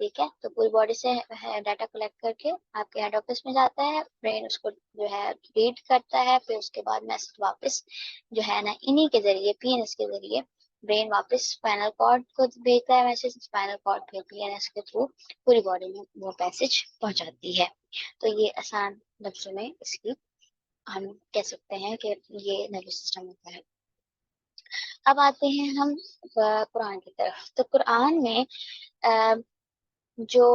ٹھیک ہے. تو پوری باڈی سے ڈاٹا کلیکٹ کر کے آپ کے ہیڈ آفس میں جاتا ہے, برین اس کو جو ہے ریڈ کرتا ہے, پھر اس کے بعد میسج واپس جو ہے نا انہی کے ذریعے پی این ایس کے ذریعے برین واپس اسپائنل کارڈ کو بھیجتا ہے میسج, اسپائنل کارڈ پھر پی این ایس کے تھرو پوری باڈی میں وہ میسج پہنچاتی ہے. تو یہ آسان لفظوں میں اس کی ہم کہہ سکتے ہیں کہ یہ نروس سسٹم ہوتا ہے. اب آتے ہیں ہم قرآن کی طرف. تو قرآن میں جو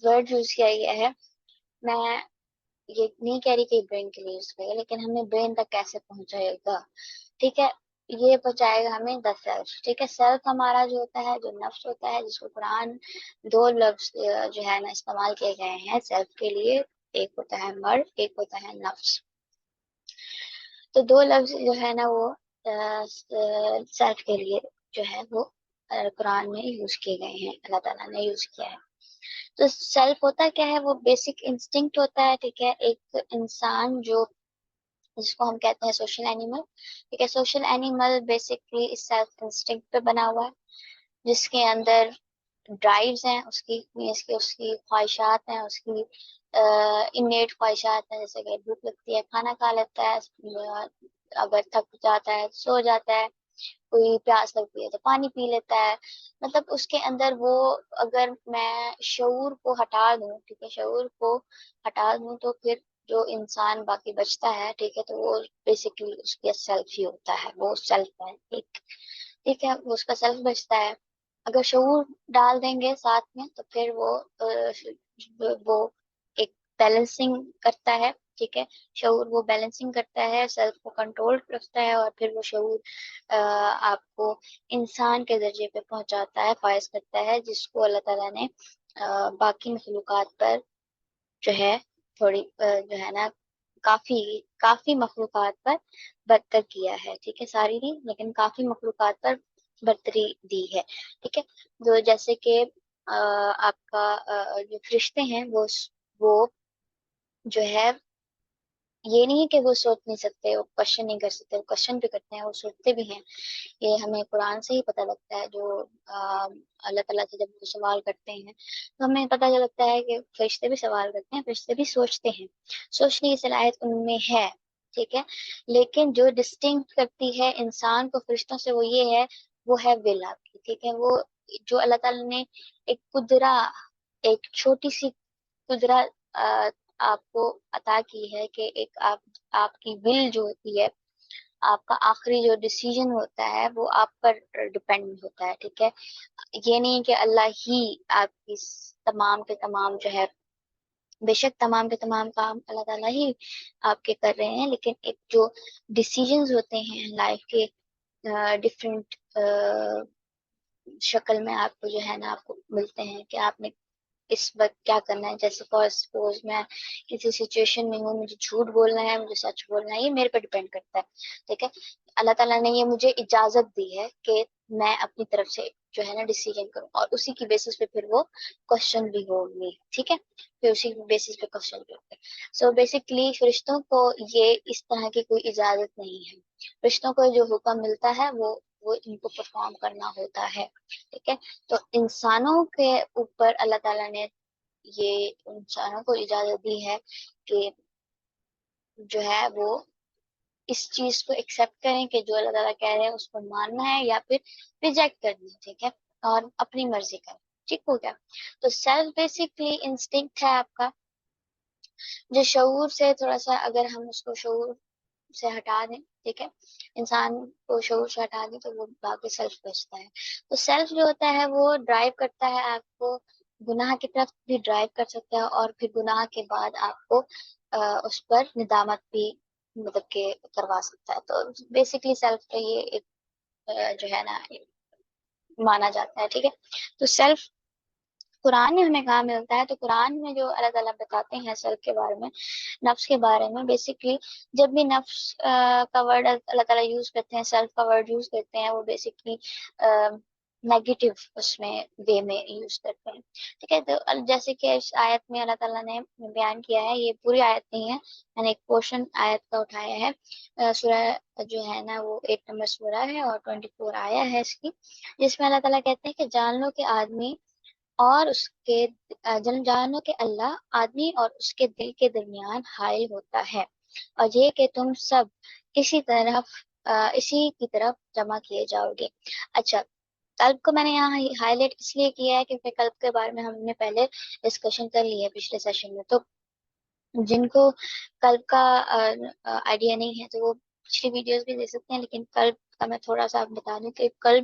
ورڈ یوز کیا گیا ہے, میں یہ نہیں کہہ رہی کہ برین کے لیے یوز کیا گیا, لیکن ہمیں برین تک کیسے پہنچائے گا, ٹھیک ہے, یہ پہنچائے گا ہمیں دا سیلف. ٹھیک ہے, سیلف ہمارا جو ہوتا ہے, جو نفس ہوتا ہے, جس کو قرآن دو لفظ جو ہے نا استعمال کیے گئے ہیں سیلف کے لیے, ایک ہوتا ہے مرد, ایک ہوتا ہے نفس. تو دو لفظ جو ہے نا وہ سیلف کے لیے جو ہے وہ قرآن میں یوز کیے گئے ہیں, اللہ تعالیٰ نے یوز کیا ہے. تو سیلف ہوتا کیا ہے, وہ بیسک انسٹنکٹ ہوتا ہے. ٹھیک ہے, ایک انسان جو جس کو ہم کہتے ہیں سوشل اینیمل. ٹھیک ہے, سوشل اینیمل بیسکلی اس سیلف انسٹنکٹ پہ بنا ہوا ہے, جس کے اندر ڈرائیوز ہیں اس کی خواہشات ہیں, اس کی انیٹ خواہشات ہیں, جیسے کہ بھوک لگتی ہے کھانا کھا لیتا ہے, اگر تھک جاتا ہے سو جاتا ہے, کوئی پیاس لگتی ہے تو پانی پی لیتا ہے. مطلب اس کے اندر وہ, اگر میں شعور کو ہٹا دوں, ٹھیک ہے, شعور کو ہٹا دوں تو پھر جو انسان باقی بچتا ہے, ٹھیک ہے, تو وہ بیسکلی اس کا سیلف ہی ہوتا ہے, وہ سیلف ہے ایک. ٹھیک ہے, وہ اس کا سیلف بچتا ہے. اگر شعور ڈال دیں گے ساتھ میں تو پھر وہ ایک بیلنسنگ کرتا ہے. ٹھیک ہے, شعور وہ بیلنسنگ کرتا ہے, سیلف کو کنٹرول رکھتا ہے, اور پھر وہ شعور آپ کو انسان کے درجے پہ پہنچاتا ہے, فائز کرتا ہے, جس کو اللہ تعالیٰ نے باقی مخلوقات پر جو ہے تھوڑی جو ہے نا کافی مخلوقات پر برتر کیا ہے. ٹھیک ہے, ساری نہیں لیکن کافی مخلوقات پر برتری دی ہے. ٹھیک ہے, جو جیسے کہ آپ کا جو فرشتے ہیں وہ جو ہے یہ نہیں ہے کہ وہ سوچ نہیں سکتے, وہ کوشچن نہیں کر سکتے, وہ کوشچن بھی کرتے ہیں, وہ سوچتے بھی ہیں. یہ ہمیں قرآن سے ہی پتہ لگتا ہے. جو اللہ تعالیٰ سے جب وہ سوال کرتے ہیں تو ہمیں پتہ لگتا ہے کہ فرشتے بھی سوال کرتے ہیں, فرشتے بھی سوچتے ہیں, سوچنے کی صلاحیت ان میں ہے. ٹھیک ہے, لیکن جو ڈسٹنکٹ کرتی ہے انسان کو فرشتوں سے وہ یہ ہے, وہ ہے ول آپ کی. ٹھیک ہے, وہ جو اللہ تعالیٰ نے ایک قدرہ, ایک چھوٹی سی قدرہ آپ کو عطا کی ہے, کہ ایک آپ کی ول جو ہوتی ہے, آپ کا آخری جو ڈیسیجن ہوتا ہے وہ آپ پر ڈپینڈ ہوتا ہے. ٹھیک ہے, یہ نہیں کہ اللہ ہی آپ کی تمام کے تمام جو ہے, بے شک تمام کے تمام کام اللہ تعالیٰ ہی آپ کے کر رہے ہیں, لیکن ایک جو ڈیسیجنز ہوتے ہیں لائف کے ڈفرینٹ شکل میں آپ کو جو ہے نا آپ کو ملتے ہیں کہ آپ نے اس وقت کیا کرنا ہے. جیسے فار سپوز میں کسی سچویشن میں ہوں, مجھے جھوٹ بولنا ہے, مجھے سچ بولنا ہے, یہ میرے پہ ڈپینڈ کرتا ہے. ٹھیک ہے, اللہ تعالیٰ نے یہ مجھے اجازت دی ہے کہ میں اپنی طرف سے جو ہے نا ڈیسیجن کروں, اور اسی کی بیسس پہ پھر وہ کوشچن بھی ہوگی. ٹھیک ہے, پھر اسی کی بیسس پہ کوشچن بھی ہوگی. سو بیسکلی فرشتوں کو یہ اس طرح کی کوئی اجازت نہیں ہے. فرشتوں کو جو حکم ملتا ہے وہ ان کو پرفارم کرنا ہوتا ہے. ٹھیک ہے, تو انسانوں کے اوپر اللہ تعالیٰ نے یہ انسانوں کو اجازت دی ہے کہ جو ہے وہ اس چیز کو ایکسیپٹ کریں کہ جو اللہ تعالیٰ کہہ رہے ہیں اس کو ماننا ہے یا پھر ریجیکٹ کرنا ہے. ٹھیک ہے, اور اپنی مرضی کریں. ٹھیک ہو گیا. تو سیلف بیسکلی انسٹنکٹ ہے آپ کا, جو شعور سے تھوڑا سا, اگر ہم اس کو شعور سے ہٹا دیں, ٹھیک ہے, انسان کو شعور سے ہٹا دیں تو وہ باقی سیلف بچتا ہے. تو سیلف جو ہوتا ہے وہ ڈرائیو کرتا ہے آپ کو گناہ کی طرف بھی ڈرائیو کر سکتا ہے, اور پھر گناہ کے بعد آپ کو اس پر ندامت بھی مطلب کہ کروا سکتا ہے. تو بیسکلی سیلف کا یہ ایک جو ہے نا مانا جاتا ہے. ٹھیک ہے, تو سیلف قرآن میں ہمیں کہاں ملتا ہے, تو قرآن میں جو اللہ تعالیٰ بتاتے ہیں سیلف کے بارے میں, نفس کے بارے میں, بیسکلی جب بھی نفس کا ورڈ اللہ تعالیٰ یوز کرتے ہیں, سیلف کا ورڈ یوز کرتے ہیں, وہ بیسکلی نیگیٹو اس میں وے میں یوز کرتے ہیں. ٹھیک ہے, تو جیسے کہ اس آیت میں اللہ تعالیٰ نے بیان کیا ہے, یہ پوری آیت نہیں ہے, میں نے ایک پورشن آیت کا اٹھایا ہے. سورہ جو ہے نا وہ 8 نمبر سورہ ہے اور 24 آیا ہے اس کی, جس میں اللہ تعالیٰ کہتے ہیں کہ جان لو کہ آدمی اور اس کے جانو کہ اللہ آدمی اور اس کے دل کے درمیان حائل ہوتا ہے، اور یہ کہ تم سب اسی کی طرف جمع کیے جاؤ گے۔ اچھا، قلب کو میں نے یہاں ہائی لائٹ اس لیے کیا ہے کیونکہ قلب کے بارے میں ہم نے پہلے ڈسکشن کر لی ہے پچھلے سیشن میں، تو جن کو قلب کا آئیڈیا نہیں ہے تو وہ پچھلی ویڈیوز بھی دیکھ سکتے ہیں، لیکن قلب کا میں تھوڑا سا بتا دوں کہ قلب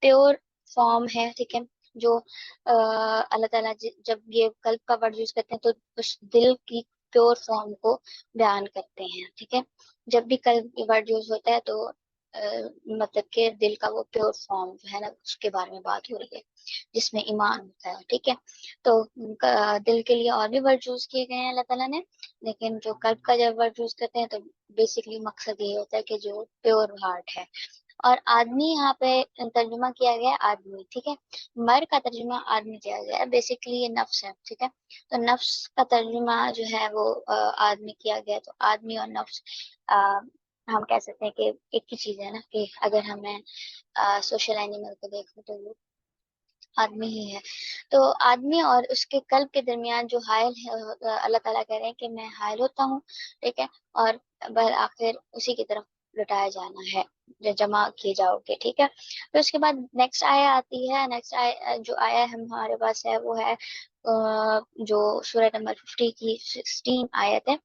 پیور فارم ہے، ٹھیک ہے، جو اللہ تعالیٰ جب یہ قلب کا ورڈ یوز کرتے ہیں تو اس دل کی پیور فارم کو بیان کرتے ہیں، ٹھیک ہے۔ جب بھی قلب ورڈ یوز ہوتا ہے تو مطلب کہ دل کا وہ پیور فارم جو ہے نا اس کے بارے میں بات ہو رہی ہے، جس میں ایمان ہوتا ہے، ٹھیک ہے۔ تو دل کے لیے اور بھی ورڈ یوز کیے گئے ہیں اللہ تعالیٰ نے، لیکن جو قلب کا جب ورڈ یوز کرتے ہیں تو بیسکلی مقصد یہ ہوتا ہے کہ جو پیور ہارٹ ہے۔ اور آدمی یہاں پہ ترجمہ کیا گیا ہے آدمی، ٹھیک ہے، مر کا ترجمہ آدمی کیا گیا ہے، بیسکلی یہ نفس ہے، ٹھیک ہے۔ تو نفس کا ترجمہ جو ہے وہ آدمی کیا گیا، تو آدمی اور نفس ہم کہہ سکتے ہیں کہ ایک ہی چیز ہے نا، کہ اگر ہمیں سوشل اینیمل کو دیکھیں تو وہ آدمی ہی ہے۔ تو آدمی اور اس کے قلب کے درمیان جو حائل ہے، اللہ تعالیٰ کہہ رہے ہیں کہ میں حائل ہوتا ہوں، ٹھیک ہے، اور بالآخر اسی کی طرف لٹایا جانا ہے، جمع کیے جاؤ گے، ٹھیک ہے۔ پھر اس کے بعد نیکسٹ آیا آتی ہے، نیکسٹ آیا جو آیا ہمارے پاس ہے وہ ہے جو سورہ نمبر 50 کی 16 آیت ہے،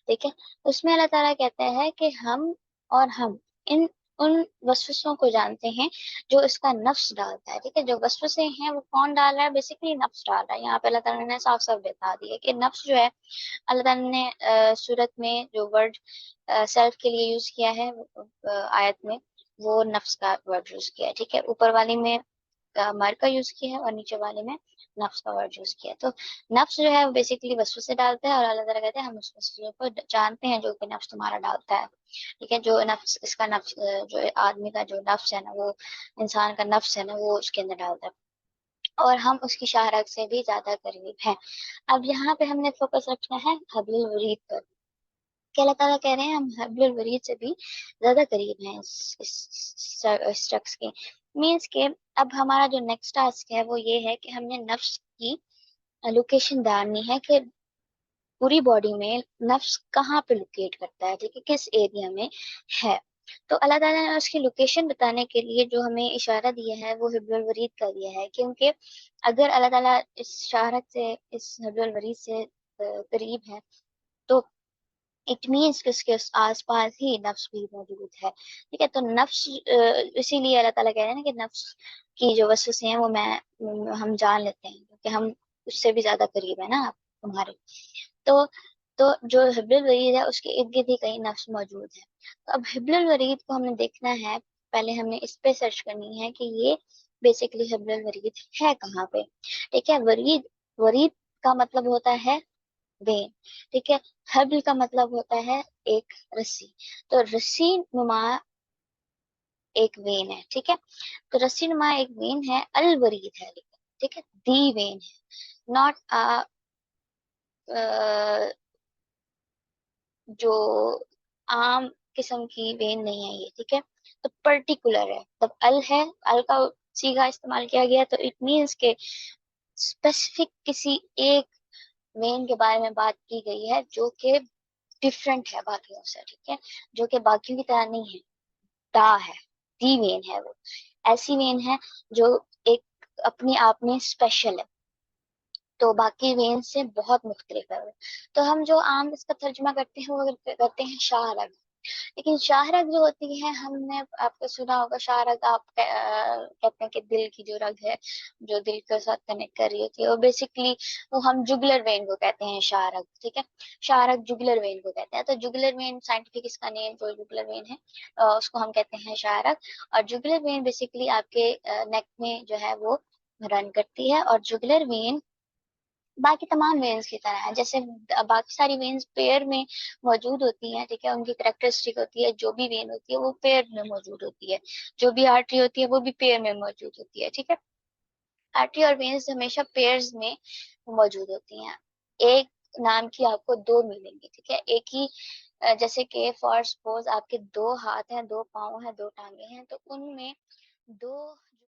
ٹھیک ہے۔ اس میں اللہ تعالیٰ کہتا ہے کہ ہم ان وسوسوں کو جانتے ہیں جو اس کا نفس ڈالتا ہے، ٹھیک ہے۔ جو وسوسے ہیں وہ کون ڈال رہا ہے؟ بیسکلی نفس ڈال رہا ہے۔ یہاں پہ اللہ تعالیٰ نے صاف صاف بتا دیا کہ نفس جو ہے، اللہ تعالیٰ نے صورت میں جو ورڈ سیلف کے لیے یوز کیا ہے آیت میں، وہ نفس کا ورڈ یوز کیا ہے، ٹھیک ہے۔ اوپر والی میں مر کا یوز کیا ہے اور نیچے والے میں نفس کا ورڈ یوز کیا ہے۔ تو نفس جو ہے وہ بیسکلی وسوسے ڈالتا ہے، اور اللہ تعالیٰ کہتے ہیں ہم اس وسوسے کو جانتے ہیں جو کہ نفس تمہارا ڈالتا ہے، ٹھیک ہے۔ جو نفس اس کا نفس جو آدمی کا جو نفس ہے نا، وہ انسان کا نفس ہے نا، وہ اس کے اندر ڈالتا ہے، اور ہم اس کی شاہراہ سے بھی زیادہ قریب ہیں۔ اب یہاں پہ ہم نے فوکس رکھنا ہے حبل الورید پر، کہ اللہ تعالیٰ کہہ رہے ہیں ہم حبل الورید سے بھی زیادہ قریب ہیں اس شخص کے، مینس کہ اب ہمارا جو نیکسٹ ٹاسک ہے وہ یہ ہے کہ ہم نے نفس کی لوکیشن ڈالنی ہے کہ پوری باڈی میں نفس کہاں پہ لوکیٹ کرتا ہے، ٹھیک ہے، کس ایریا میں ہے۔ تو اللہ تعالیٰ نے اس کی لوکیشن بتانے کے لیے جو ہمیں اشارہ دیا ہے وہ حبل الورید کا دیا ہے، کیونکہ اگر اللہ تعالیٰ اس شہرت سے، اس حبل الورید سے قریب ہے تو اٹ مینس کہ اس کے آس پاس ہی نفس بھی موجود ہے، ٹھیک ہے۔ تو نفس اسی لیے اللہ تعالیٰ کہہ رہے ہیں نا کہ نفس کی جو وسوسے ہیں وہ ہم جان لیتے ہیں، کیونکہ ہم اس سے بھی زیادہ قریب ہے نا آپ تمہارے۔ تو تو جو حبل الورید ہے اس کے ارد گرد ہی کہیں نفس موجود ہے۔ تو اب حبل الورید کو ہم نے دیکھنا ہے، پہلے ہم نے اس پہ سرچ کرنی ہے کہ یہ بیسکلی حبل الورید ہے کہاں پہ، ٹھیک ہے۔ ورید کا مطلب ہوتا ہے وین، ٹھیک ہے۔ حبل کا مطلب ہوتا ہے ایک رسی، تو رسی نما ایک وین ہے، ٹھیک ہے۔ تو رسی نما ایک وین ہے، الورید ہے لیکن، ٹھیک ہے، دی وین ہے، ناٹ جو عام قسم کی وین نہیں ہے یہ، ٹھیک ہے۔ تو پرٹیکولر ہے، جب ال ہے، ال کا سیگا استعمال کیا گیا تو اٹ مینس کہ اسپیسیفک کسی ایک وین کے بارے میں بات کی گئی ہے جو کہ ڈفرینٹ ہے باقیوں سے، ٹھیک ہے، جو کہ باقیوں کی طرح نہیں ہے، دا ہے، دی وین ہے، وہ ایسی وین ہے جو ایک اپنی آپ میں اسپیشل ہے، تو باقی وین سے بہت مختلف ہے۔ تو ہم جو عام اس کا ترجمہ کرتے ہیں وہ کرتے ہیں شاہ رگ، لیکن شاہ رگ جو ہوتی ہے، ہم نے آپ کو سنا ہوگا شاہ رگ، آپ کہتے ہیں کہ دل کی جو رگ ہے جو دل کے ساتھ کنیکٹ کر رہی ہوتی ہے، وہ بیسکلی وہ ہم جگلر وین کو کہتے ہیں شاہ رگ، ٹھیک ہے۔ شاہ رگ جگلر وین کو کہتے ہیں، تو جگلر وین سائنٹیفک اس کا نیم جو جگلر وین ہے اس کو ہم کہتے ہیں شاہ رگ، اور جگلر وین بیسکلی آپ کے نیک میں جو ہے وہ رن کرتی ہے، اور جگلر وین باقی تمام وینز کی طرح ہے، جیسے باقی ساری وینز پیئر میں موجود ہوتی ہیں، ٹھیک ہے، ان کی کریکٹرسٹک ہوتی ہے، جو بھی وین ہوتی ہے وہ پیئر میں موجود ہوتی ہے، جو بھی آرٹری ہوتی ہے وہ بھی پیئر میں موجود ہوتی ہے، ٹھیک ہے۔ آرٹری اور وینز ہمیشہ پیئرز میں موجود ہوتی ہیں، ایک نام کی آپ کو دو ملیں گی، ٹھیک ہے، ایک ہی جیسے کہ فار سپوز آپ کے دو ہاتھ ہیں، دو پاؤں ہیں، دو ٹانگیں ہیں، تو ان میں دو